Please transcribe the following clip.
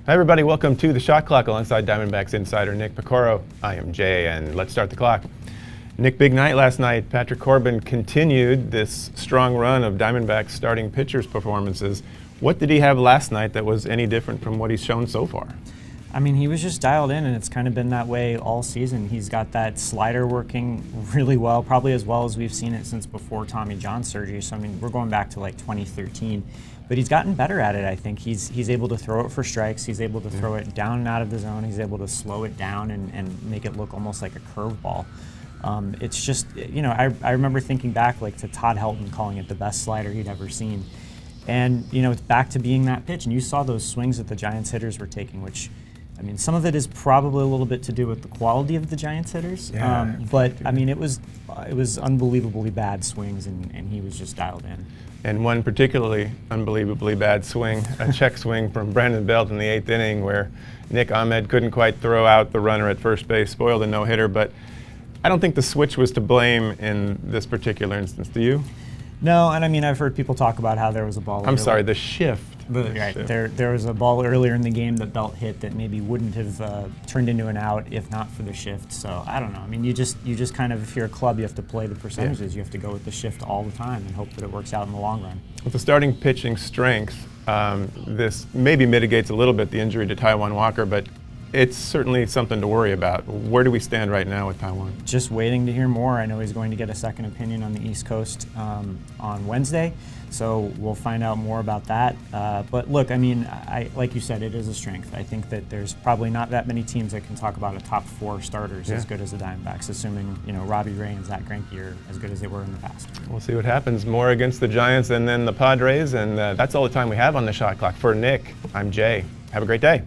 Hi everybody, welcome to the Shot Clock alongside Diamondbacks insider Nick Piecoro. I am Jay, and let's start the clock. Nick, big night last night. Patrick Corbin continued this strong run of Diamondbacks starting pitchers' performances. What did he have last night that was any different from what he's shown so far? I mean, he was just dialed in, and it's kind of been that way all season. He's got that slider working really well, probably as well as we've seen it since before Tommy John surgery. So, I mean, we're going back to like 2013. But he's gotten better at it, I think. He's able to throw it for strikes. He's able to throw it down and out of the zone. He's able to slow it down and make it look almost like a curveball. It's just, you know, I remember thinking back like to Todd Helton calling it the best slider he'd ever seen. And, you know, it's back to being that pitch. And you saw those swings that the Giants hitters were taking, which, I mean, some of it is probably a little bit to do with the quality of the Giants hitters. Yeah, but, I mean, it was unbelievably bad swings, and he was just dialed in. And one particularly unbelievably bad swing, a check swing from Brandon Belt in the 8th inning where Nick Ahmed couldn't quite throw out the runner at first base, spoiled a no-hitter. But I don't think the switch was to blame in this particular instance. Do you? No, and I mean, I've heard people talk about how there was a ball. I'm sorry, the shift. Right, there was a ball earlier in the game that Belt hit that maybe wouldn't have turned into an out if not for the shift. So I don't know. I mean, you just kind of, if you're a club, you have to play the percentages. You have to go with the shift all the time and hope that it works out in the long run. With the starting pitching strength, this maybe mitigates a little bit the injury to Taijuan Walker, but it's certainly something to worry about. Where do we stand right now with Taijuan? Just waiting to hear more. I know he's going to get a second opinion on the East Coast on Wednesday, so we'll find out more about that. But look, I mean, like you said, it is a strength. I think that there's probably not that many teams that can talk about a top 4 starters as good as the Diamondbacks, assuming, you know, Robbie Ray and Zach Greinke are as good as they were in the past. We'll see what happens. More against the Giants and then the Padres, and that's all the time we have on the Shot Clock. For Nick, I'm Jay. Have a great day.